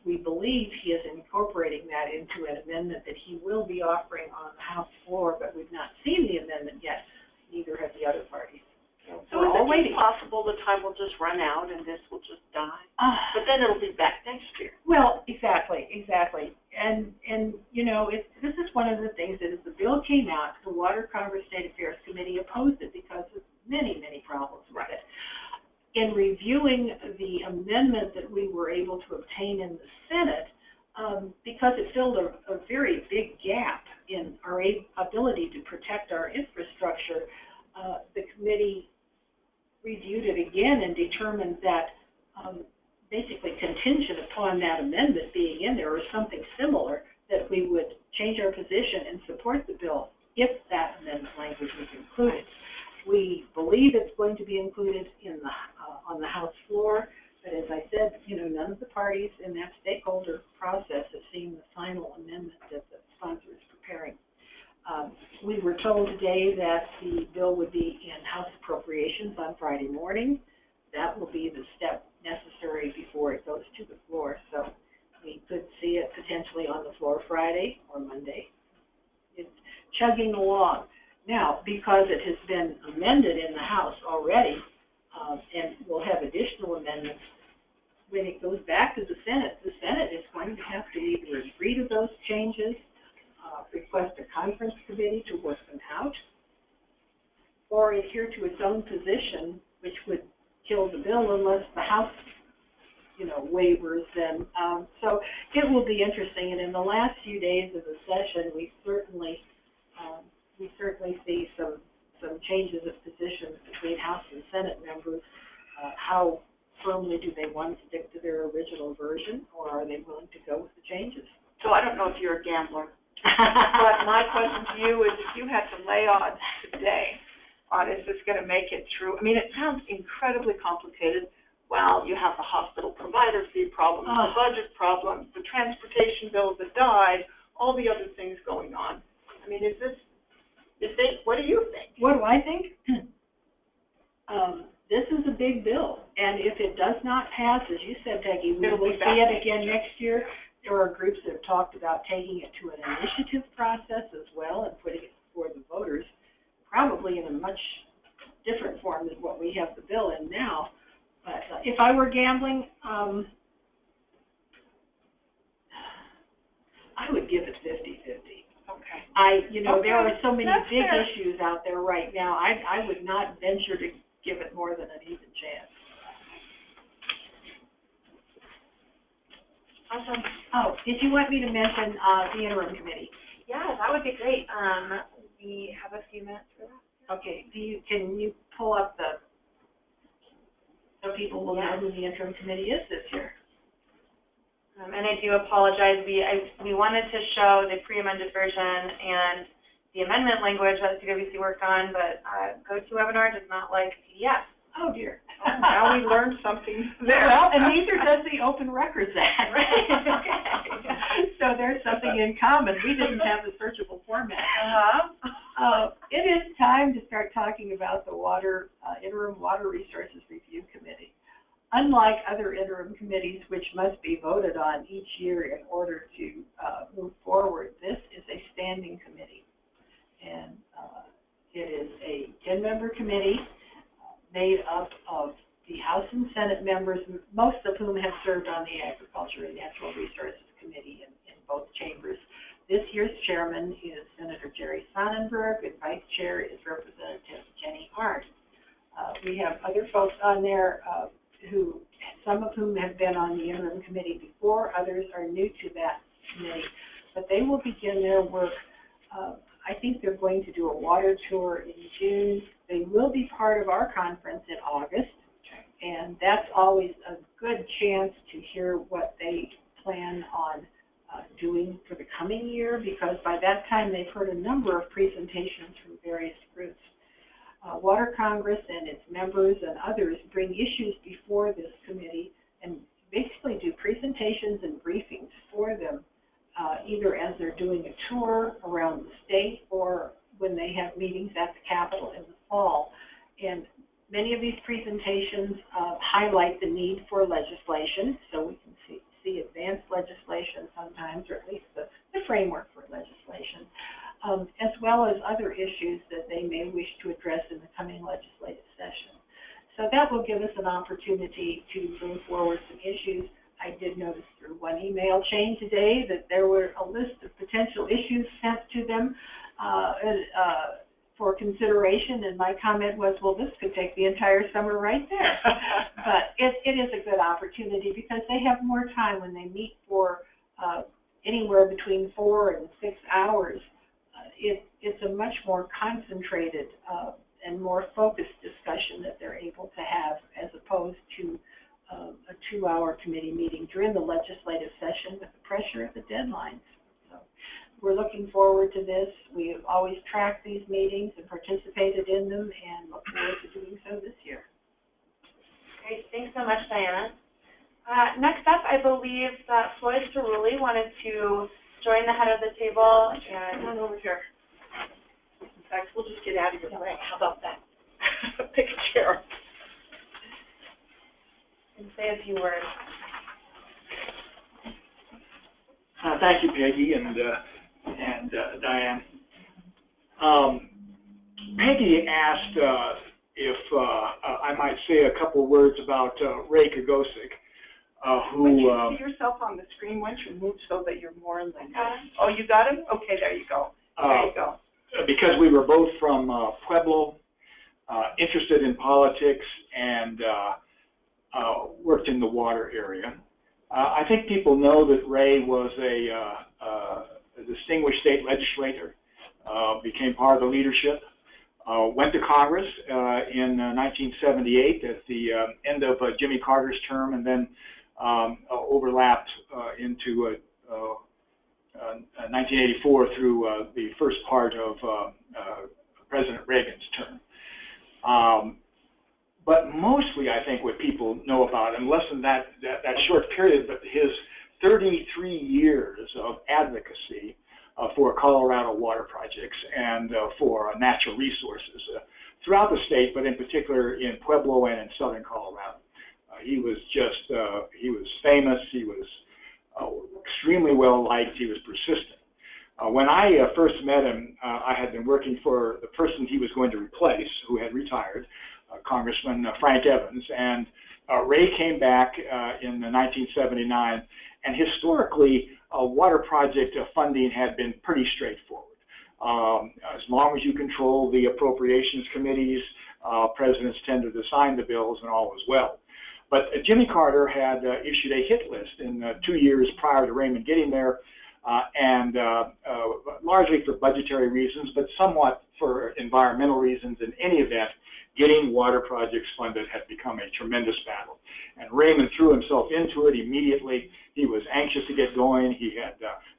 We believe he is incorporating that into an amendment that he will be offering on the House floor, but we've not seen the amendment yet. Neither have the other parties. So is it possible the time will just run out and this will just die? But then it'll be back next year. Well, exactly. And you know, this is one of the things that as the bill came out, the Water Congress State Affairs Committee opposed it because of many problems with it. In reviewing the amendment that we were able to obtain in the Senate, because it filled a very big gap in our ability to protect our infrastructure, the committee reviewed it again and determined that basically contingent upon that amendment being in there or something similar, that we would change our position and support the bill if that amendment language was included. We believe it's going to be included in the on the House floor, but as I said, you know, none of the parties in that stakeholder process have seen the final amendment that the sponsor is preparing. We were told today that the bill would be in House Appropriations on Friday morning. That will be the step necessary before it goes to the floor. So we could see it potentially on the floor Friday or Monday. It's chugging along. Now, because it has been amended in the House already, and we'll have additional amendments, when it goes back to the Senate is going to have to either agree to those changes, request a conference committee to work them out, or adhere to its own position, which would kill the bill unless the House, waivers. Then, so it will be interesting. And in the last few days of the session, we certainly see some changes of positions between House and Senate members. How firmly do they want to stick to their original version, or are they willing to go with the changes? So I don't know if you're a gambler, but my question to you is, if you had to lay odds today on is this going to make it through? I mean, it sounds incredibly complicated. Well, you have the hospital provider fee problem, the budget problems, the transportation bills that died, all the other things going on. I mean, what do you think? What do I think? This is a big bill, and if it does not pass, as you said, Peggy, we will see it again next year. There are groups that have talked about taking it to an initiative process as well and putting it before the voters, probably in a much different form than what we have the bill in now. But if I were gambling, I would give it 50-50. Okay. There are so many big issues out there right now. I would not venture to give it more than an even chance. Awesome. Oh, did you want me to mention the interim committee? Yeah, that would be great. We have a few minutes for that. Okay. Can you pull up so people will know who the interim committee is this year? And I do apologize. We wanted to show the pre-amended version and the amendment language that CWC worked on, but GoToWebinar does not like PDF. Oh dear. Oh, now we learned something there. Well, and neither does the Open Records Act. Okay. So there's something in common. We didn't have the searchable format. It is time to start talking about the Interim Water Resources Review Committee. Unlike other interim committees, which must be voted on each year in order to move forward, this is a standing committee. And it is a 10-member committee made up of the House and Senate members, most of whom have served on the Agriculture and Natural Resources Committee in both chambers. This year's chairman is Senator Jerry Sonnenberg, and vice chair is Representative Jenny Hart. We have other folks on there some of whom have been on the interim committee before, others are new to that committee, but they will begin their work. I think they're going to do a water tour in June. They will be part of our conference in August, and that's always a good chance to hear what they plan on doing for the coming year, because by that time they've heard a number of presentations from various groups. Water Congress and its members and others bring issues before this committee and basically do presentations and briefings for them, either as they're doing a tour around the state or when they have meetings at the Capitol in the fall. And many of these presentations highlight the need for legislation, so we can see advanced legislation sometimes, or at least the framework for legislation, as well as other issues that they may wish to address in the coming legislative session. So that will give us an opportunity to bring forward some issues. I did notice through one email chain today that there were a list of potential issues sent to them for consideration, and my comment was, well, this could take the entire summer right there. But it is a good opportunity because they have more time when they meet for anywhere between 4 and 6 hours. It's a much more concentrated and more focused discussion that they're able to have, as opposed to a 2-hour committee meeting during the legislative session with the pressure of the deadlines. So we're looking forward to this. We've always tracked these meetings and participated in them, and look forward to doing so this year. Great. Thanks so much, Diana. Next up, I believe that Floyd Cerulli wanted to join the head of the table. And come on over here. In fact, we'll just get out of your way. How about that? Pick a chair. And say a few words. Thank you, Peggy and Diane. Peggy asked if I might say a couple of words about Ray Kagosic, who... Would you see yourself on the screen? Why don't you move so that you're more in the... Oh, you got him? Okay, there you go. There you go. Because we were both from Pueblo, interested in politics, and worked in the water area. I think people know that Ray was a distinguished state legislator, became part of the leadership, went to Congress in 1978 at the end of Jimmy Carter's term, and then overlapped into 1984 through the first part of President Reagan's term. But mostly, I think what people know about him, less than that short period, but his 33 years of advocacy for Colorado water projects and for natural resources throughout the state, but in particular in Pueblo and in southern Colorado. He was famous. He was extremely well liked. He was persistent. When I first met him, I had been working for the person he was going to replace, who had retired, Congressman Frank Evans, and Ray came back in 1979, and historically, water project funding had been pretty straightforward. As long as you control the appropriations committees, presidents tended to sign the bills, and all was well. But Jimmy Carter had issued a hit list in 2 years prior to Raymond getting there, and largely for budgetary reasons, but somewhat for environmental reasons. In any event, getting water projects funded had become a tremendous battle. And Raymond threw himself into it immediately. He was anxious to get going. He had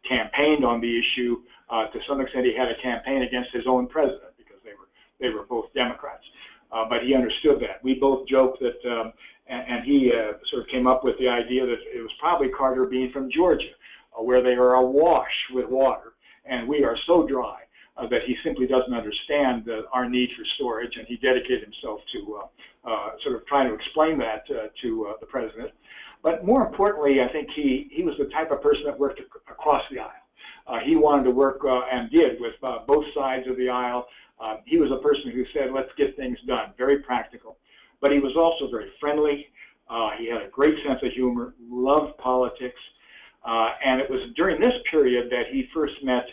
campaigned on the issue. To some extent, he had a campaign against his own president because they were both Democrats. But he understood that. We both joked that, and he sort of came up with the idea that it was probably Carter being from Georgia, where they are awash with water, and we are so dry that he simply doesn't understand our need for storage, and he dedicated himself to sort of trying to explain that to the president. But more importantly, I think he was the type of person that worked across the aisle. He wanted to work, and did, with both sides of the aisle. He was a person who said, let's get things done, very practical. But he was also very friendly. He had a great sense of humor, loved politics. And it was during this period that he first met,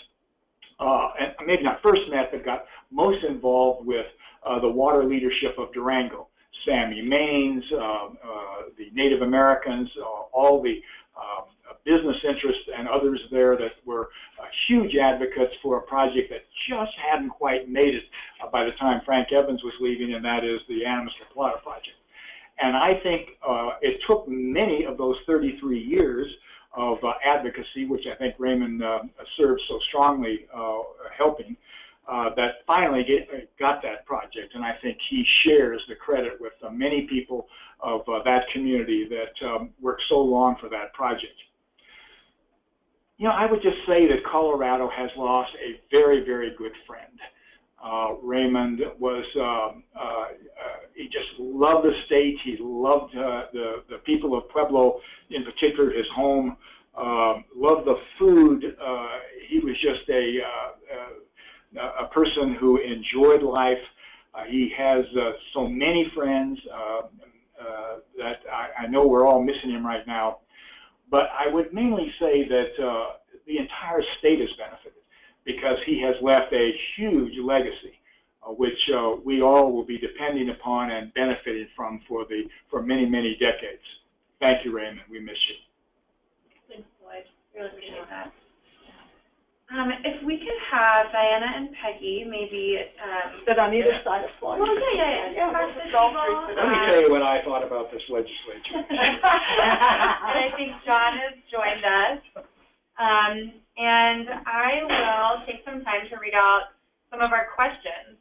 and maybe not first met, but got most involved with the water leadership of Durango. Sammy Maines, the Native Americans, all the business interests and others there that were huge advocates for a project that just hadn't quite made it by the time Frank Evans was leaving, and that is the Animas La Plata project. And I think it took many of those 33 years of advocacy, which I think Raymond served so strongly helping, that finally got that project. And I think he shares the credit with many people of that community that worked so long for that project. You know, I would just say that Colorado has lost a very, very good friend. Raymond was, he just loved the state. He loved the people of Pueblo, in particular his home, loved the food. He was just a person who enjoyed life. He has so many friends that I know we're all missing him right now. But I would mainly say that the entire state has benefited, because he has left a huge legacy, which we all will be depending upon and benefiting from for many, many decades. Thank you, Raymond. We miss you. Thanks, Lloyd. Really appreciate that. If we could have Dianna and Peggy maybe Sit on either side of Floyd. Well, yeah. Across the table. Let me tell you what I thought about this legislature. And I think John has joined us. And I will take some time to read out some of our questions.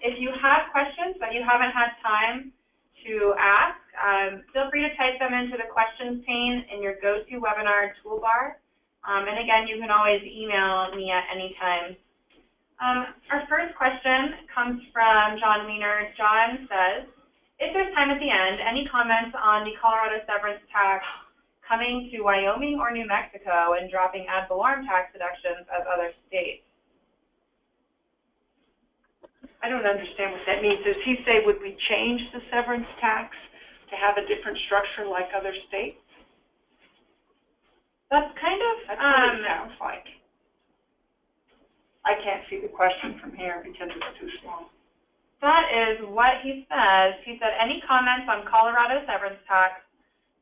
If you have questions but you haven't had time to ask, feel free to type them into the questions pane in your GoToWebinar toolbar. And again, you can always email me at any time. Our first question comes from John Wiener. John says, if there's time at the end, any comments on the Colorado severance tax coming to Wyoming or New Mexico and dropping ad valorem tax deductions as other states? I don't understand what that means. Does he say, would we change the severance tax to have a different structure like other states? That's kind of, That's what it sounds like. I can't see the question from here because it's too small. that is what he says. He said, any comments on Colorado severance tax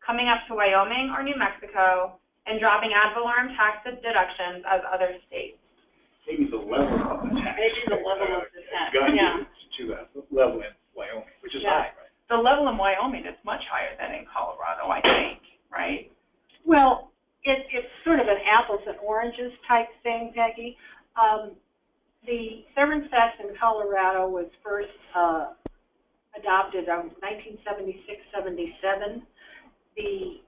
coming up to Wyoming or New Mexico and dropping ad valorem tax deductions as other states? Maybe the level of the tax. Maybe the level of the tax, Got yeah. to that level in Wyoming, which is high, right? The level in Wyoming is much higher than in Colorado, I think, right? Well, it's sort of an apples and oranges type thing, Peggy. The severance tax in Colorado was first adopted in 1976-77. The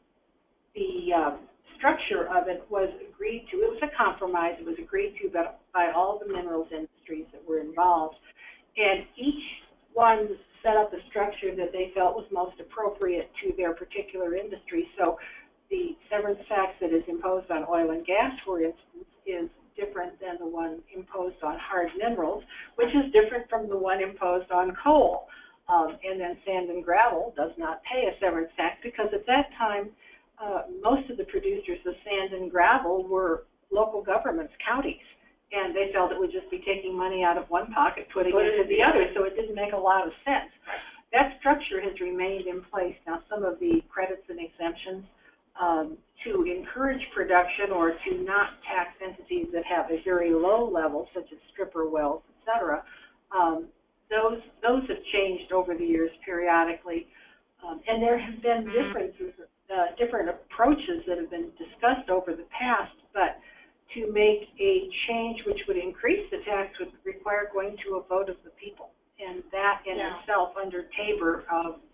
structure of it was agreed to. It was a compromise. It was agreed to by all the minerals industries that were involved, and each one set up a structure that they felt was most appropriate to their particular industry. So the severance tax that is imposed on oil and gas, for instance, is different than the one imposed on hard minerals, which is different from the one imposed on coal. And then sand and gravel does not pay a severance tax because at that time, most of the producers of sand and gravel were local governments, counties, and they felt it would just be taking money out of one pocket, putting it into the other, so it didn't make a lot of sense. That structure has remained in place. Now, some of the credits and exemptions to encourage production or to not tax entities that have a very low level, such as stripper wells, et cetera, those have changed over the years periodically. And there have been differences, different approaches that have been discussed over the past, but to make a change which would increase the tax would require going to a vote of the people. And that in itself, under Tabor,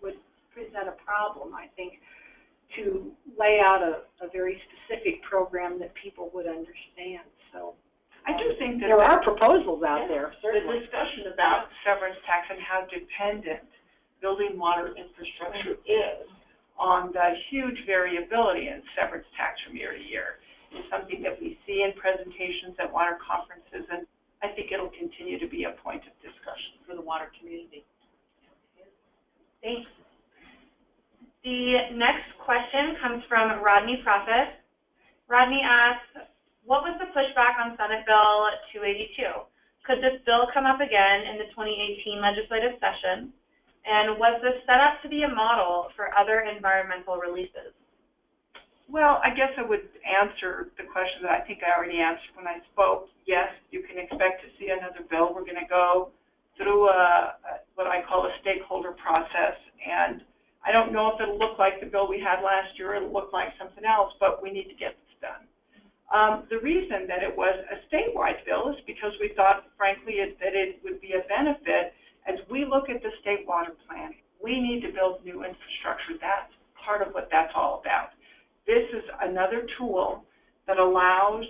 would present a problem, I think, to lay out a very specific program that people would understand. So I do think that there are proposals out there, the certainly. discussion about severance tax and how dependent building water infrastructure is on the huge variability in severance tax from year to year is something that we see in presentations at water conferences, and I think it'll continue to be a point of discussion for the water community. Thanks. The next question comes from Rodney Prophet. Rodney asks, what was the pushback on Senate Bill 282? Could this bill come up again in the 2018 legislative session? And was this set up to be a model for other environmental releases? Well, I guess I would answer the question that I think I already answered when I spoke. Yes, you can expect to see another bill. We're going to go through what I call a stakeholder process, and I don't know if it'll look like the bill we had last year or it'll look like something else, but we need to get this done. The reason that it was a statewide bill is because we thought, frankly, that it would be a benefit as we look at the state water plan. We need to build new infrastructure. That's part of what that's all about. This is another tool that allows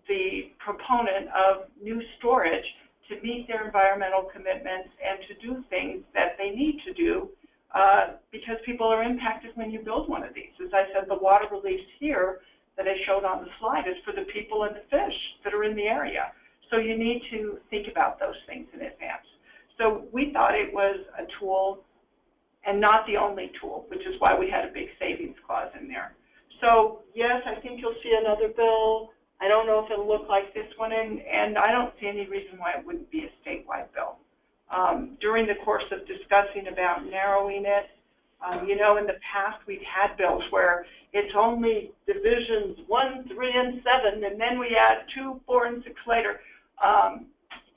the proponent of new storage to meet their environmental commitments and to do things that they need to do because people are impacted when you build one of these. As I said, the water released here that I showed on the slide is for the people and the fish that are in the area. So you need to think about those things in advance. So we thought it was a tool and not the only tool, which is why we had a big savings clause in there. So yes, I think you'll see another bill. I don't know if it'll look like this one, and I don't see any reason why it wouldn't be a statewide bill. During the course of discussing about narrowing it, you know, in the past we've had bills where it's only divisions 1, 3, and 7, and then we add 2, 4, and 6 later.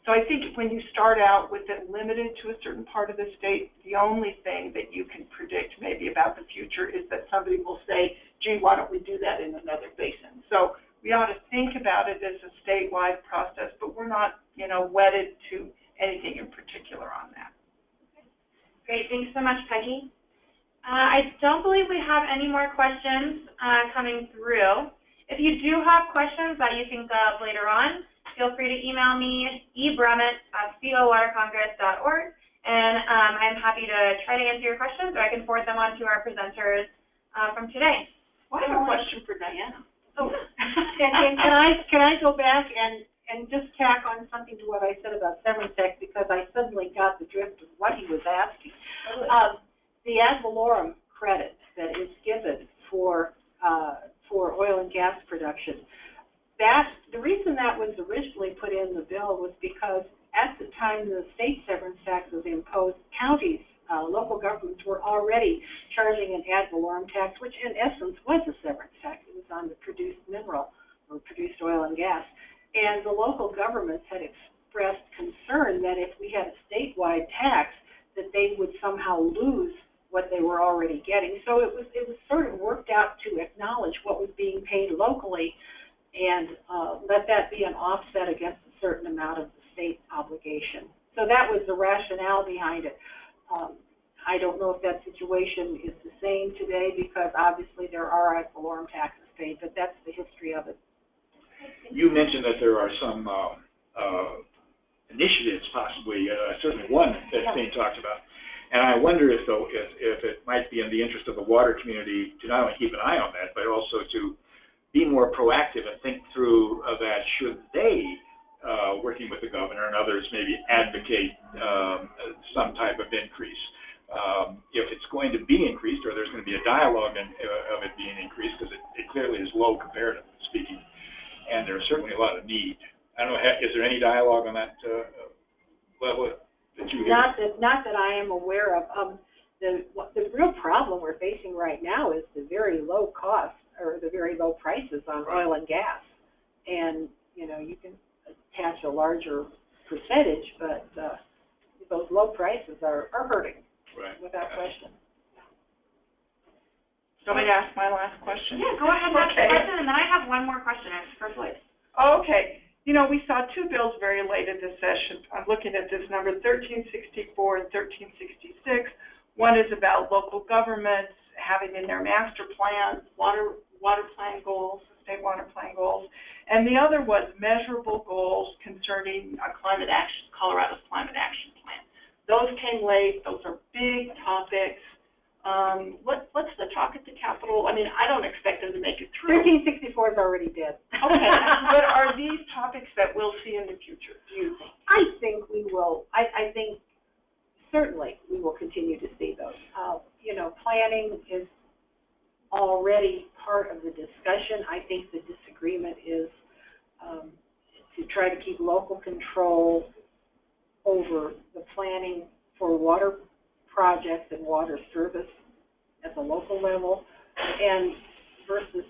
So I think when you start out with it limited to a certain part of the state, the only thing that you can predict maybe about the future is that somebody will say, gee, why don't we do that in another basin? So we ought to think about it as a statewide process, but we're not, you know, wedded to anything in particular on that. Great, thanks so much, Peggy. I don't believe we have any more questions coming through. If you do have questions that you think of later on, feel free to email me, ebrumit@cowatercongress.org, and I'm happy to try to answer your questions, or I can forward them on to our presenters from today. Well, I have a question for Dianna. Oh, can I go back and just tack on something to what I said about severance tax, because I suddenly got the drift of what he was asking. The ad valorem credit that is given for oil and gas production, the reason that was originally put in the bill was because at the time the state severance tax was imposed, counties, local governments were already charging an ad valorem tax, which in essence was a severance tax. It was on the produced mineral or produced oil and gas. And the local governments had expressed concern that if we had a statewide tax, that they would somehow lose what they were already getting. So it was sort of worked out to acknowledge what was being paid locally and let that be an offset against a certain amount of the state obligation. So that was the rationale behind it. I don't know if that situation is the same today because obviously there are ad valorem taxes paid, but that's the history of it. You mentioned that there are some initiatives, possibly, certainly one that's being talked about. And I wonder if it might be in the interest of the water community to not only keep an eye on that, but also to be more proactive and think through that should they, working with the governor and others, maybe advocate some type of increase. If it's going to be increased, or there's going to be a dialogue of it being increased, because it clearly is low comparatively speaking, and there's certainly a lot of need. I don't know, is there any dialogue on that level that you hear? Not that I am aware of. The real problem we're facing right now is the very low cost or the very low prices on oil and gas. And, you know, you can attach a larger percentage, but those low prices are hurting, right, without question. So let me ask my last question. Yeah, go ahead and ask the question, and then I have one more question for Floyd. Okay. You know, we saw two bills very late in this session. I'm looking at this number, 1364 and 1366. One is about local governments having in their master plans water plan goals, state water plan goals, and the other was measurable goals concerning climate action, Colorado's climate action plan. Those came late. Those are big topics. What's the talk at the Capitol? I mean, I don't expect them to make it through. 1364 is already dead. Okay, but are these topics that we'll see in the future, do you think? I think we will. I think certainly we will continue to see those. You know, planning is already part of the discussion. I think the disagreement is to try to keep local control over the planning for water projects and water service at the local level, and versus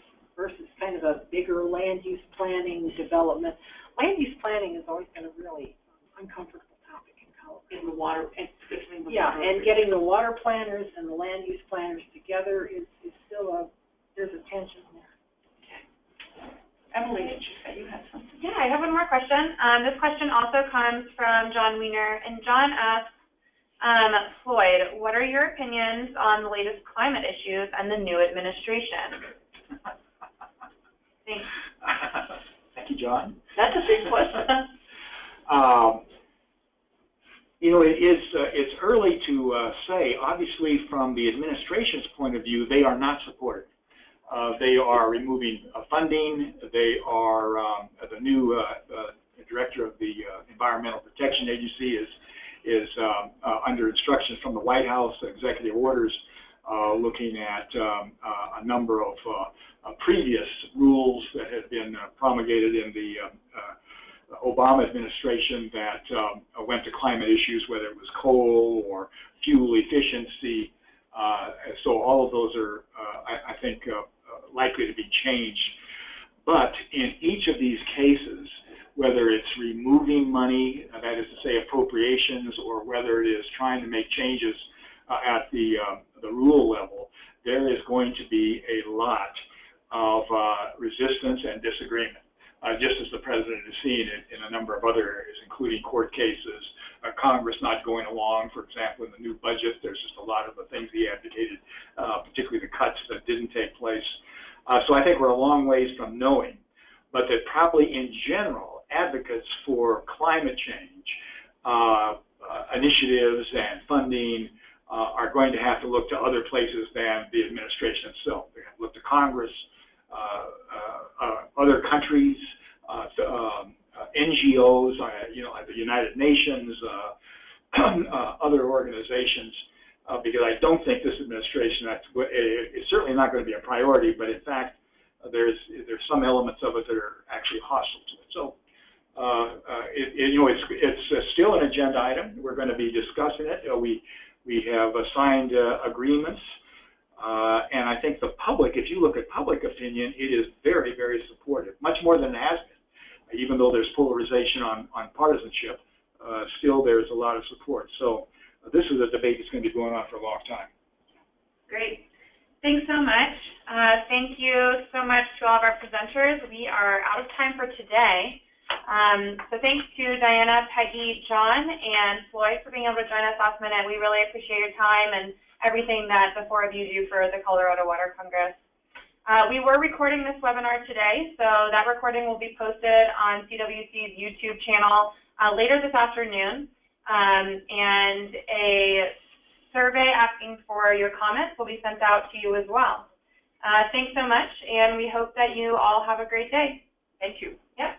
kind of a bigger land use planning development. Land use planning has always been a really uncomfortable topic in Colorado. In the water, and particularly in the Yeah, water. and getting the water planners and the land use planners together is still there's a tension there. Okay. Emily, did you say you had something? Yeah, I have one more question. This question also comes from John Wiener, and John asks, Floyd, what are your opinions on the latest climate issues and the new administration? Thanks. Thank you, John. That's a big question. You know, it's early to say. Obviously, from the administration's point of view, they are not supportive. They are removing funding. They are the new director of the Environmental Protection Agency is under instructions from the White House, executive orders, looking at a number of previous rules that had been promulgated in the Obama administration that went to climate issues, whether it was coal or fuel efficiency. So all of those are, I think, likely to be changed. But in each of these cases, whether it's removing money, that is to say appropriations, or whether it is trying to make changes at the rural level, there is going to be a lot of resistance and disagreement, just as the president has seen it in a number of other areas, including court cases, Congress not going along. For example, in the new budget, there's just a lot of the things he advocated, particularly the cuts that didn't take place. So I think we're a long ways from knowing, but that probably in general, advocates for climate change initiatives and funding are going to have to look to other places than the administration itself. They have to look to Congress, other countries, NGOs, you know, like the United Nations, other organizations, because I don't think this administration is certainly not going to be a priority, but in fact, there's some elements of it that are actually hostile to it. So It's still an agenda item. We're going to be discussing it. We have signed agreements, and I think the public, if you look at public opinion, it is very, very supportive, much more than it has been. Even though there's polarization on partisanship, still there's a lot of support. So this is a debate that's going to be going on for a long time. Great. Thanks so much. Thank you so much to all of our presenters. We are out of time for today. So thanks to Dianna, Peggy, John, and Floyd for being able to join us last minute. We really appreciate your time and everything that the four of you do for the Colorado Water Congress. We were recording this webinar today, so that recording will be posted on CWC's YouTube channel later this afternoon. And a survey asking for your comments will be sent out to you as well. Thanks so much, and we hope that you all have a great day. Thank you. Yep.